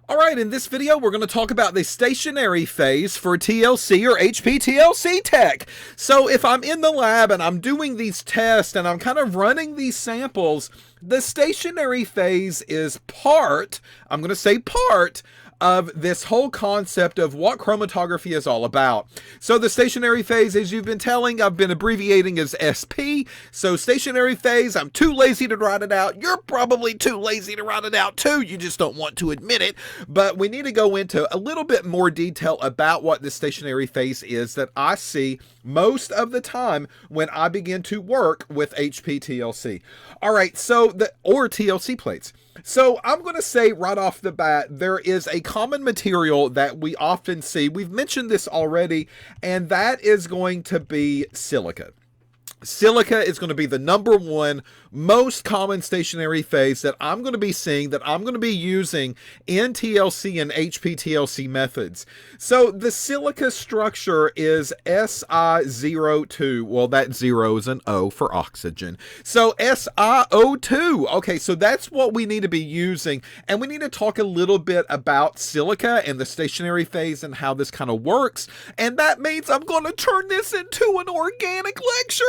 All right, in this video, we're going to talk about the stationary phase for TLC or HPTLC tech. So if I'm in the lab and I'm doing these tests and I'm kind of running these samples, the stationary phase is part, I'm going to say part, of this whole concept of what chromatography is all about. So the stationary phase, as you've been telling, I've been abbreviating as SP. So stationary phase, I'm too lazy to write it out. You're probably too lazy to write it out too. You just don't want to admit it. But we need to go into a little bit more detail about what the stationary phase is that I see most of the time when I begin to work with HPTLC. All right, so or TLC plates. So I'm going to say right off the bat, there is a common material that we often see. We've mentioned this already, and that is going to be silica. Silica is going to be the number one most common stationary phase that I'm going to be seeing, that I'm going to be using in TLC and HPTLC methods. So the silica structure is SiO2. Well, that 0 is an O for oxygen. So SiO2. Okay, so that's what we need to be using. And we need to talk a little bit about silica and the stationary phase and how this kind of works. And that means I'm going to turn this into an organic lecture.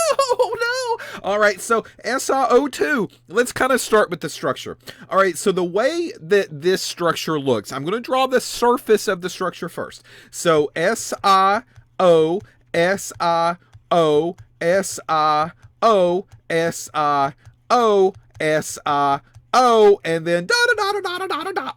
Oh no! All right, so SiO2. Let's kind of start with the structure. All right, so the way that this structure looks, I'm going to draw the surface of the structure first. So SiO, SiO, SiO, SiO, SiO, and then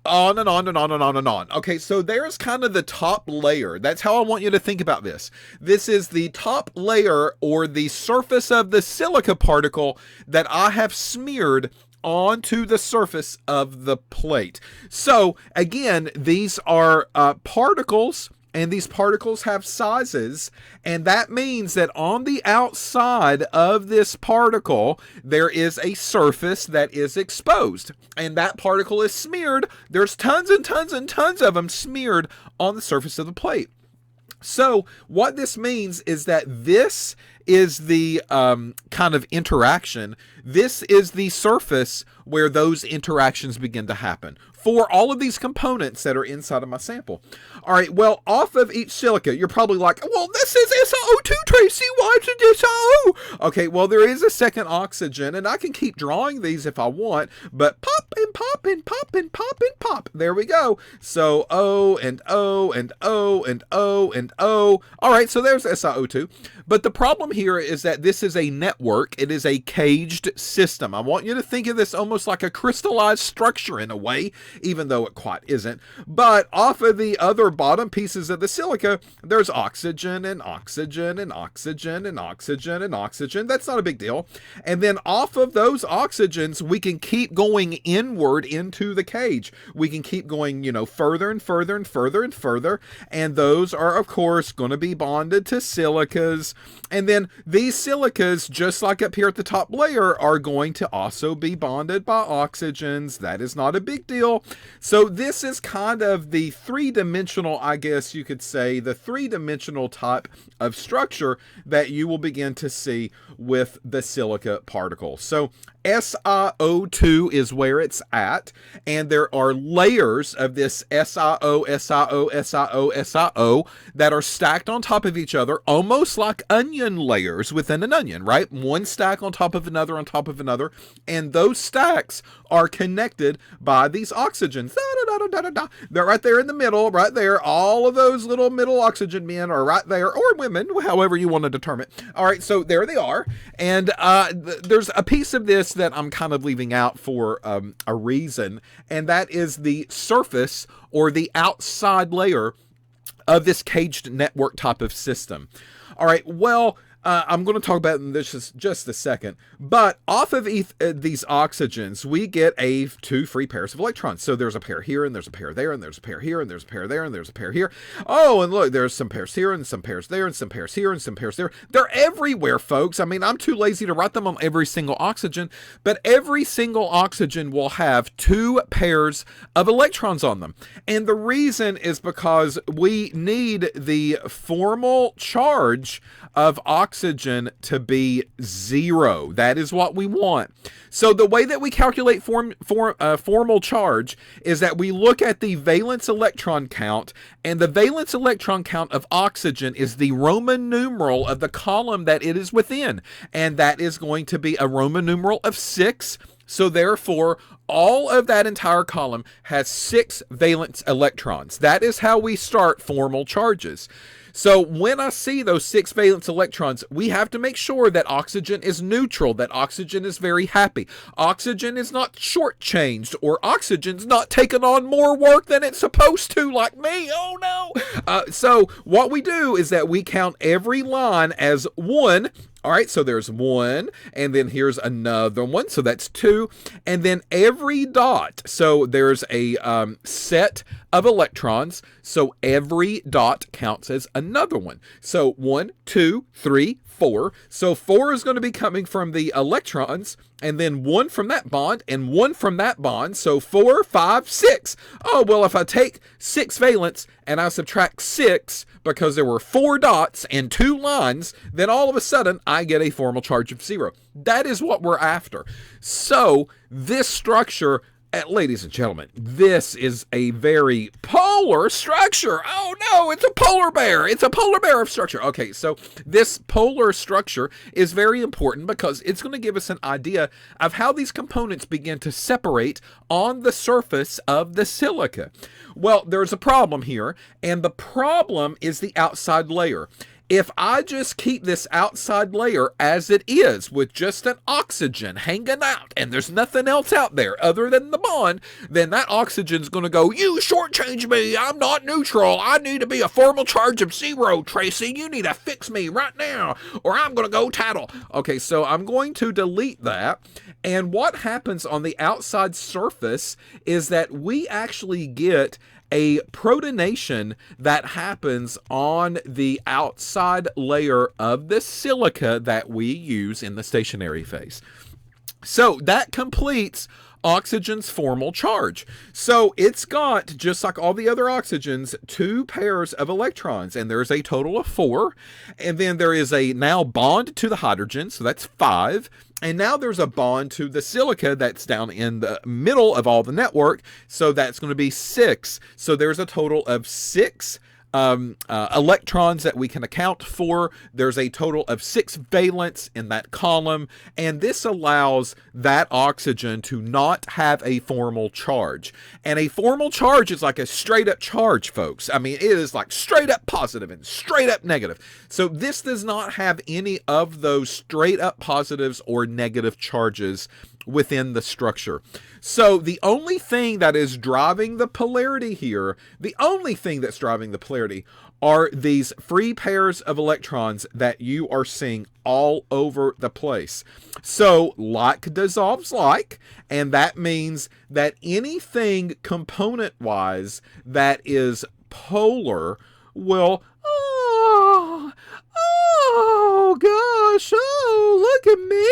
on and on and on and on and on. Okay, so there's kind of the top layer. That's how I want you to think about this. This is the top layer or the surface of the silica particle that I have smeared onto the surface of the plate. So again, these are particles. And these particles have sizes, and that means that on the outside of this particle, there is a surface that is exposed, and that particle is smeared. There's tons and tons and tons of them smeared on the surface of the plate. So what this means is that this is the kind of interaction. This is the surface where those interactions begin to happen for all of these components that are inside of my sample. All right, well, off of each silica, you're probably like, well, this is SiO2, Tracy. Why is it SiO? Okay, well, there is a second oxygen, and I can keep drawing these if I want, but pop and pop and pop and pop and pop. There we go. So O and O and O and O and O. All right, so there's SiO2. But the problem here is that this is a network. It is a caged system. I want you to think of this almost like a crystallized structure in a way, even though it quite isn't. But off of the other bottom pieces of the silica, there's oxygen and oxygen and oxygen and oxygen and oxygen. That's not a big deal. And then off of those oxygens, we can keep going inward into the cage. We can keep going, further and further and further and further. And those are, of course, going to be bonded to silicas. And then these silicas, just like up here at the top layer, are going to also be bonded by oxygens. That is not a big deal. So this is kind of the three-dimensional, I guess you could say, the three-dimensional type of structure that you will begin to see with the silica particle. So SiO2 is where it's at, and there are layers of this SiO, SiO, SiO, SiO that are stacked on top of each other, almost like onion layers within an onion, right? One stack on top of another on top of another, and those stacks are connected by these oxygens. They're right there in the middle, right there. All of those little middle oxygen men are right there, or women, however you want to determine. All right, so there they are, and there's a piece of this that I'm kind of leaving out for a reason, and that is the surface or the outside layer of this caged network type of system. All right, well, I'm going to talk about this just a second, but off of these oxygens, we get two free pairs of electrons. So there's a pair here, and there's a pair there, and there's a pair here, and there's a pair there, and there's a pair here. Oh, and look, there's some pairs here, and some pairs there, and some pairs here, and some pairs there. They're everywhere, folks. I mean, I'm too lazy to write them on every single oxygen, but every single oxygen will have two pairs of electrons on them. And the reason is because we need the formal charge of oxygen oxygen to be 0. That is what we want. So the way that we calculate formal charge is that we look at the valence electron count, and the valence electron count of oxygen is the Roman numeral of the column that it is within, and that is going to be a Roman numeral of 6. So therefore, all of that entire column has 6 valence electrons. That is how we start formal charges. So when I see those 6 valence electrons, we have to make sure that oxygen is neutral, that oxygen is very happy. Oxygen is not shortchanged, or oxygen's not taking on more work than it's supposed to, like me. Oh no! So what we do is that we count every line as 1. All right, so there's 1, and then here's another one, so that's 2, and then every dot, so there's a set of electrons, so every dot counts as another one. So 1, 2, 3, 4. So 4 is going to be coming from the electrons, and then 1 from that bond, and 1 from that bond. So 4, 5, 6. Oh, well, if I take 6 valence and I subtract 6 because there were 4 dots and 2 lines, then all of a sudden I get a formal charge of 0. That is what we're after. So this structure, ladies and gentlemen, this is a very polar structure. Oh no, it's a polar bear. It's a polar bear of structure. Okay, so this polar structure is very important because it's going to give us an idea of how these components begin to separate on the surface of the silica. Well, there's a problem here, and the problem is the outside layer. If I just keep this outside layer as it is with just an oxygen hanging out and there's nothing else out there other than the bond, then that oxygen's going to go, you shortchange me, I'm not neutral, I need to be a formal charge of 0, Tracy, you need to fix me right now or I'm going to go tattle. Okay, so I'm going to delete that, and what happens on the outside surface is that we actually get a protonation that happens on the outside layer of the silica that we use in the stationary phase. So that completes oxygen's formal charge. So it's got, just like all the other oxygens, 2 pairs of electrons, and there's a total of 4. And then there is a now bond to the hydrogen, so that's 5. And now there's a bond to the silica that's down in the middle of all the network, so that's going to be 6. So there's a total of 6 electrons that we can account for. There's a total of 6 valence in that column, and this allows that oxygen to not have a formal charge. And a formal charge is like a straight up charge, folks. I mean, it is like straight up positive and straight up negative. So this does not have any of those straight up positives or negative charges within the structure. So the only thing that is driving the polarity here, the only thing that's driving the polarity are these free pairs of electrons that you are seeing all over the place. So like dissolves like, and that means that anything component-wise that is polar will, oh gosh, oh, look at me.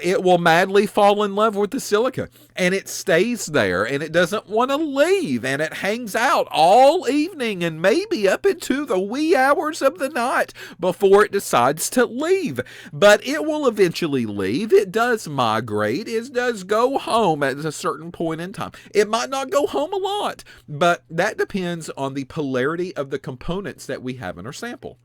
It will madly fall in love with the silica, and it stays there, and it doesn't want to leave, and it hangs out all evening and maybe up into the wee hours of the night before it decides to leave. But it will eventually leave. It does migrate. It does go home at a certain point in time. It might not go home a lot, but that depends on the polarity of the components that we have in our sample.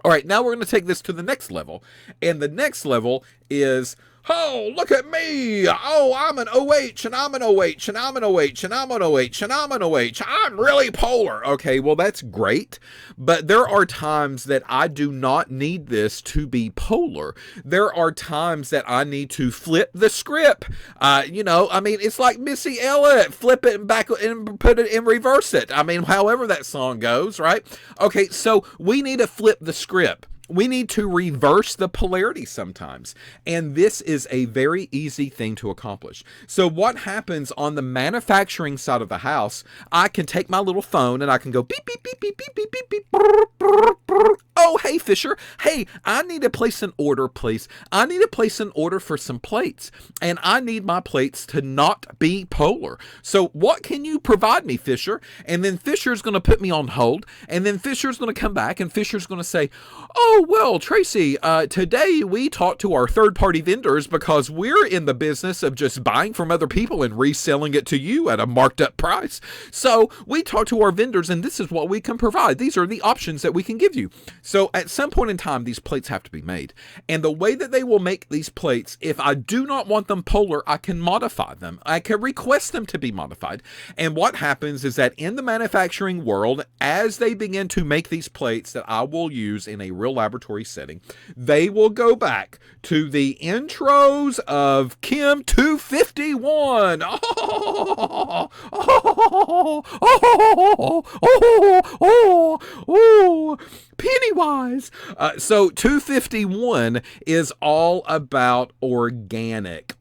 All right, now we're going to take this to the next level, and the next level is, oh, look at me. Oh, I'm an OH, and I'm an OH, and I'm an OH, and I'm an OH, and I'm an OH. I'm really polar. Okay, well, that's great, but there are times that I do not need this to be polar. There are times that I need to flip the script. You know, I mean, it's like Missy Elliott, flip it and back and put it and reverse it. I mean, however that song goes, right? Okay, so we need to flip the script. We need to reverse the polarity sometimes, and this is a very easy thing to accomplish. So what happens on the manufacturing side of the house, I can take my little phone and I can go beep, beep, beep, beep, beep, beep, beep, beep, brr, brr, brr. Oh, hey, Fisher. Hey, I need to place an order, please. I need to place an order for some plates, and I need my plates to not be polar. So what can you provide me, Fisher? And then Fisher's going to put me on hold, and then Fisher's going to come back, and Fisher's going to say, oh, Oh, well, Tracy, today we talked to our third-party vendors because we're in the business of just buying from other people and reselling it to you at a marked-up price. So we talked to our vendors, and this is what we can provide. These are the options that we can give you. So at some point in time, these plates have to be made. And the way that they will make these plates, if I do not want them polar, I can modify them. I can request them to be modified. And what happens is that in the manufacturing world, as they begin to make these plates that I will use in a real laboratory setting, they will go back to the intros of Chem 251. Pennywise. So 251 is all about organic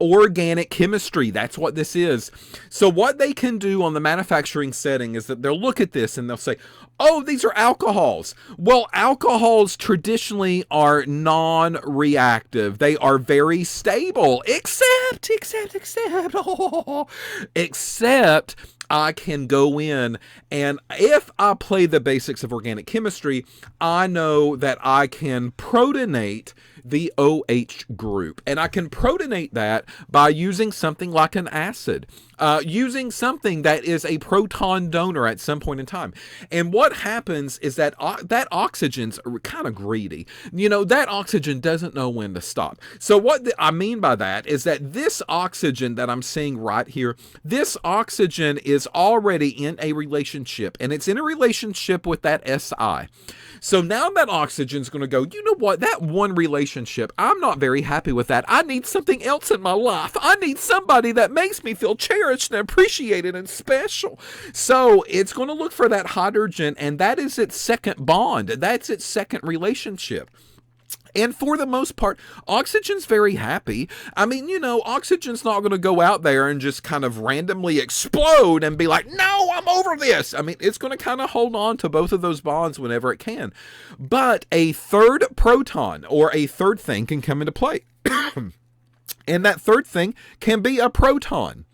chemistry. That's what this is. So what they can do on the manufacturing setting is that they'll look at this and they'll say, oh, these are alcohols. Well, alcohols traditionally are non-reactive. They are very stable, except I can go in, and if I play the basics of organic chemistry, I know that I can protonate the OH group. And I can protonate that by using something like an acid, using something that is a proton donor at some point in time. And what happens is that that oxygen's kind of greedy. You know, that oxygen doesn't know when to stop. So what I mean by that is that this oxygen that I'm seeing right here, this oxygen is already in a relationship, and it's in a relationship with that Si. So now that oxygen's going to go, you know what, that one relationship, I'm not very happy with that. I need something else in my life. I need somebody that makes me feel cherished and appreciated and special. So it's going to look for that hydrogen, and that is its second bond. That's its second relationship. And for the most part, oxygen's very happy. I mean, you know, oxygen's not going to go out there and just kind of randomly explode and be like, no, I'm over this. I mean, it's going to kind of hold on to both of those bonds whenever it can. But a third proton or a third thing can come into play. And that third thing can be a proton.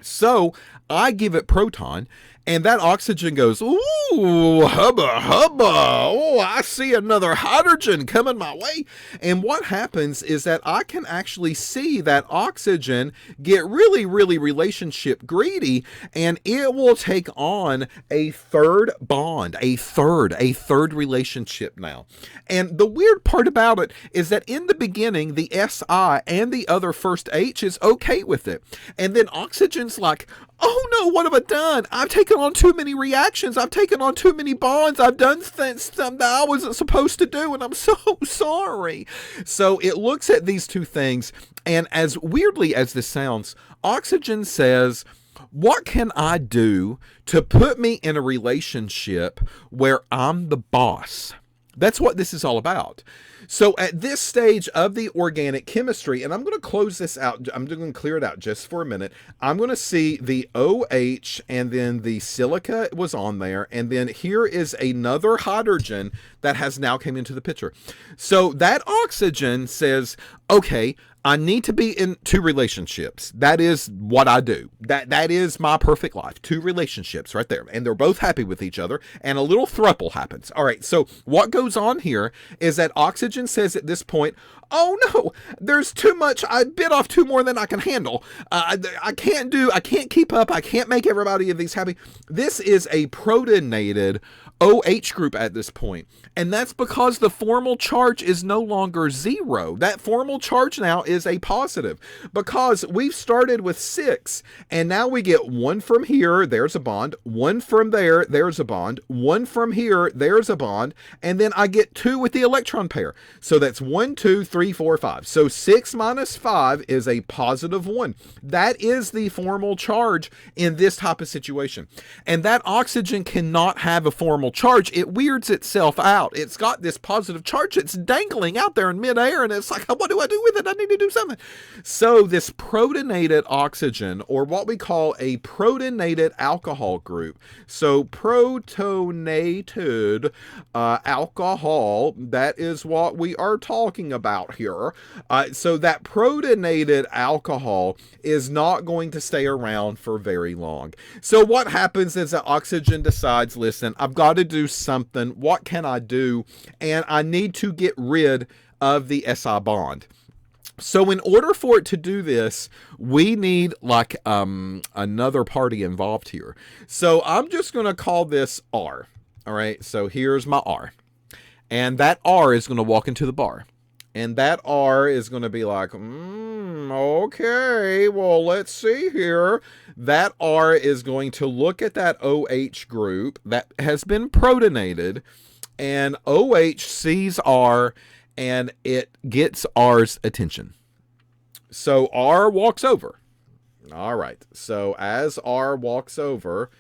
So I give it proton, and that oxygen goes, ooh, hubba, hubba. Oh, I see another hydrogen coming my way. And what happens is that I can actually see that oxygen get really, really relationship greedy, and it will take on a third bond, a third relationship now. And the weird part about it is that in the beginning, the Si and the other first H is okay with it. And then oxygen's like, oh no, what have I done? I've taken on too many reactions. I've taken on too many bonds. I've done things that I wasn't supposed to do, and I'm so sorry. So it looks at these two things, and as weirdly as this sounds, oxygen says, what can I do to put me in a relationship where I'm the boss? That's what this is all about. So at this stage of the organic chemistry, and I'm going to close this out, I'm going to clear it out just for a minute. I'm going to see the OH, and then the silica was on there, and then here is another hydrogen that has now came into the picture. So that oxygen says, okay, I need to be in two relationships. That is what I do. That is my perfect life. Two relationships right there. And they're both happy with each other. And a little throuple happens. All right. So what goes on here is that oxygen says at this point, oh no, there's too much. I bit off two more than I can handle. I can't keep up. I can't make everybody of these happy. This is a protonated OH group at this point. And that's because the formal charge is no longer zero. That formal charge now is a positive because we've started with 6, and now we get 1 from here, there's a bond, 1 from there, there's a bond, 1 from here, there's a bond, and then I get 2 with the electron pair. So that's 1, 2, 3, 4, 5. So 6 minus 5 is a positive 1. That is the formal charge in this type of situation. And that oxygen cannot have a formal charge. It weirds itself out. It's got this positive charge that's dangling out there in midair, and it's like, what do I do with it? I need to do something. So this protonated oxygen, or what we call a protonated alcohol group. So protonated alcohol, that is what we are talking about. out here. So that protonated alcohol is not going to stay around for very long. So what happens is that oxygen decides, listen, I've got to do something. What can I do? And I need to get rid of the SI bond. So in order for it to do this, we need like another party involved here. So I'm just going to call this R. All right, so here's my R. And that R is going to walk into the bar. And that R is going to be like, okay, well, let's see here. That R is going to look at that OH group that has been protonated. And OH sees R, and it gets R's attention. So R walks over. All right. So as R walks over,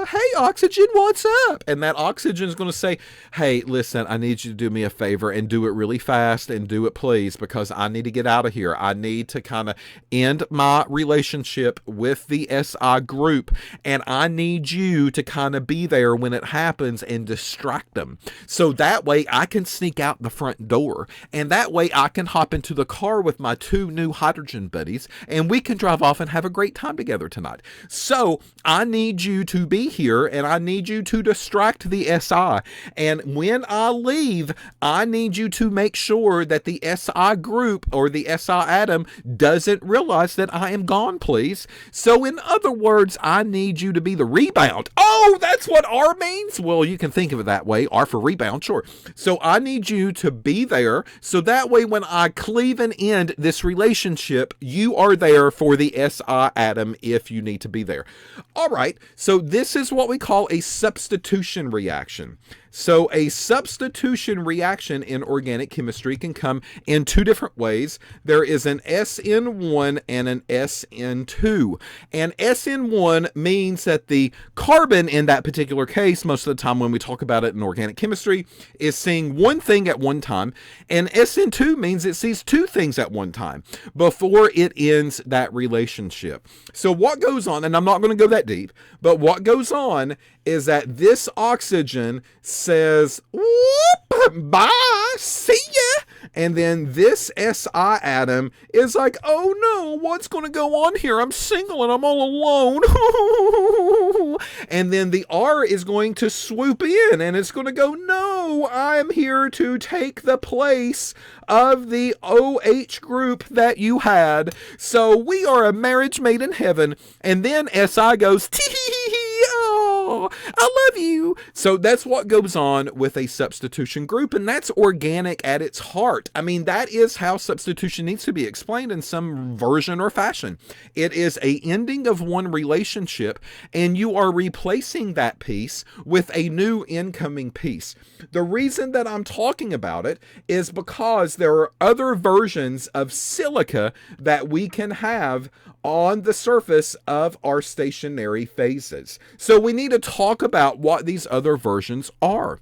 hey, oxygen, what's up? And that oxygen is going to say, hey, listen, I need you to do me a favor and do it really fast and do it, please, because I need to get out of here. I need to kind of end my relationship with the SI group, and I need you to kind of be there when it happens and distract them. So that way I can sneak out the front door, and that way I can hop into the car with my 2 new hydrogen buddies, and we can drive off and have a great time together tonight. So I need you to be here, and I need you to distract the SI. And when I leave, I need you to make sure that the SI group or the SI atom doesn't realize that I am gone, please. So in other words, I need you to be the rebound. Oh, that's what R means? Well, you can think of it that way. R for rebound, sure. So I need you to be there, so that way when I cleave and end this relationship, you are there for the SI atom if you need to be there. All right, so this is what we call a substitution reaction. So a substitution reaction in organic chemistry can come in 2 different ways. There is an SN1 and an SN2. And SN1 means that the carbon in that particular case, most of the time when we talk about it in organic chemistry, is seeing one thing at one time. And SN2 means it sees 2 things at one time before it ends that relationship. So what goes on, and I'm not going to go that deep, but what goes on is that this oxygen says, whoop, bye, see ya. And then this SI atom is like, oh no, what's going to go on here? I'm single and I'm all alone. And then the R is going to swoop in and it's going to go, no, I'm here to take the place of the OH group that you had. So we are a marriage made in heaven. And then SI goes, oh, I love you. So that's what goes on with a substitution group, and that's organic at its heart. I mean, that is how substitution needs to be explained in some version or fashion. It is a ending of one relationship, and you are replacing that piece with a new incoming piece. The reason that I'm talking about it is because there are other versions of silica that we can have on the surface of our stationary phases. So we need to talk about what these other versions are.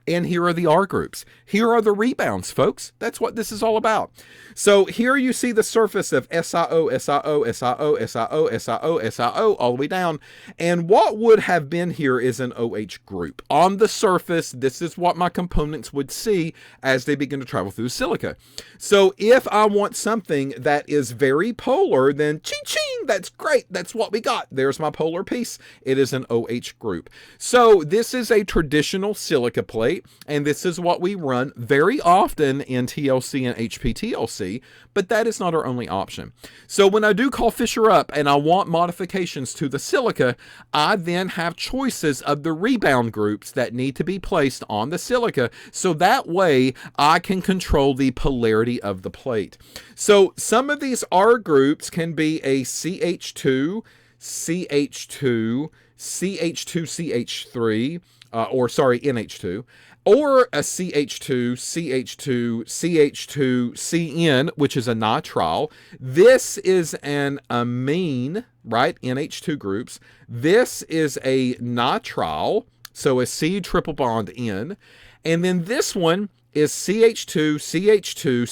And here are the R groups. Here are the rebounds, folks. That's what this is all about. So here you see the surface of SiO, SiO, SiO, SiO, SiO, SiO, all the way down. And what would have been here is an OH group. On the surface, this is what my components would see as they begin to travel through silica. So if I want something that is very polar, then ching, that's great. That's what we got. There's my polar piece. It is an OH group. So this is a traditional silica plate, and this is what we run very often in TLC and HPTLC, but that is not our only option. So when I do call Fisher up and I want modifications to the silica, I then have choices of the rebound groups that need to be placed on the silica, so that way I can control the polarity of the plate. So some of these R groups can be a CH2, CH2, CH2CH3, NH2, or a CH2, CH2, CH2CN, which is a nitrile. This is an amine, right? NH2 groups. This is a nitrile, so a C triple bond N. And then this one is CH2, CH2,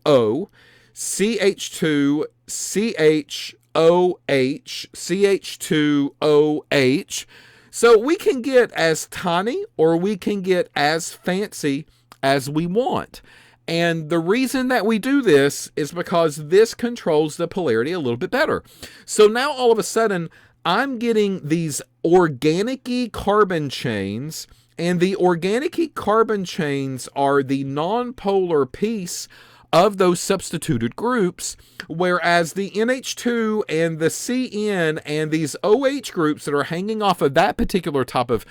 CH2O, CH2, CHOH, CH2OH. So we can get as tiny or we can get as fancy as we want. And the reason that we do this is because this controls the polarity a little bit better. So now all of a sudden, I'm getting these organic-y carbon chains, and the organic-y carbon chains are the nonpolar piece of those substituted groups, whereas the NH2 and the CN and these OH groups that are hanging off of that particular type of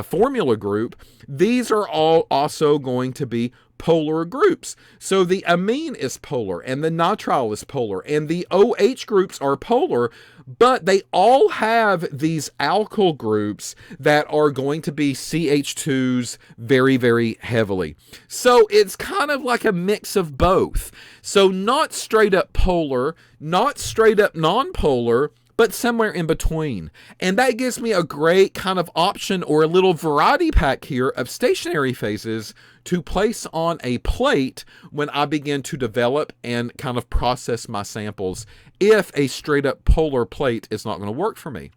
formula group, these are all also going to be polar groups. So the amine is polar, and the nitrile is polar, and the OH groups are polar, but they all have these alkyl groups that are going to be CH2s very, very heavily. So it's kind of like a mix of both. So not straight up polar, not straight up non-polar, but somewhere in between. And that gives me a great kind of option or a little variety pack here of stationary phases to place on a plate when I begin to develop and kind of process my samples if a straight up polar plate is not going to work for me.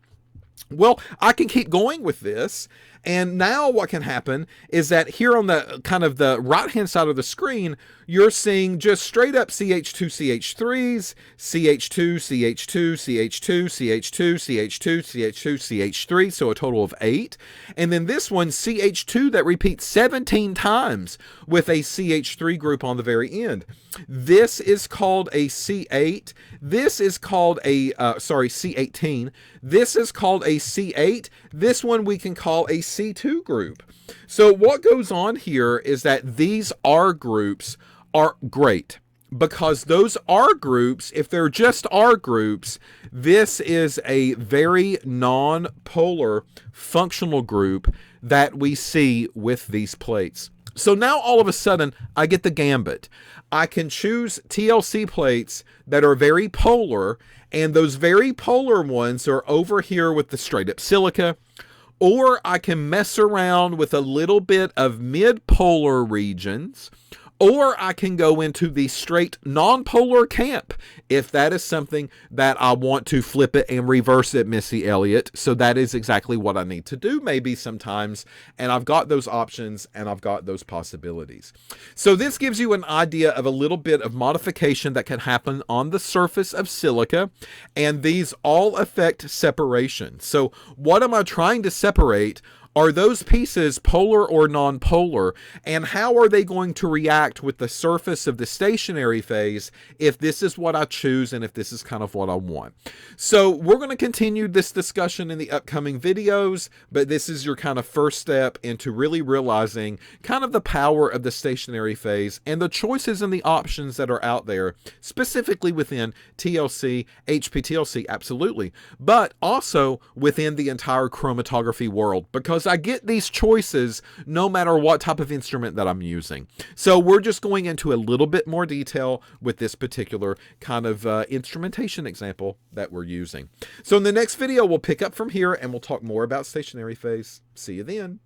Well, I can keep going with this. And now what can happen is that here on the kind of the right-hand side of the screen, you're seeing just straight up CH2CH3s, CH2CH2, CH2, CH2, CH2, CH2, CH3, so a total of 8. And then this one, CH2, that repeats 17 times with a CH3 group on the very end. This is called a C8. This is called a, C18. This is called a C8. This one we can call a C2 group. So what goes on here is that these R groups are great because those R groups, if they're just R groups, this is a very non-polar functional group that we see with these plates. So now all of a sudden I get the gambit. I can choose TLC plates that are very polar, and those very polar ones are over here with the straight up silica, or I can mess around with a little bit of mid-polar regions, or I can go into the straight non-polar camp if that is something that I want to flip it and reverse it, Missy Elliott. So that is exactly what I need to do maybe sometimes. And I've got those options and I've got those possibilities. So this gives you an idea of a little bit of modification that can happen on the surface of silica. And these all affect separation. So what am I trying to separate? Are those pieces polar or non-polar, and how are they going to react with the surface of the stationary phase if this is what I choose and if this is kind of what I want? So we're going to continue this discussion in the upcoming videos, but this is your kind of first step into really realizing kind of the power of the stationary phase and the choices and the options that are out there, specifically within TLC, HPTLC, absolutely, but also within the entire chromatography world, because I get these choices no matter what type of instrument that I'm using. So we're just going into a little bit more detail with this particular kind of instrumentation example that we're using. So in the next video, we'll pick up from here and we'll talk more about stationary phase. See you then.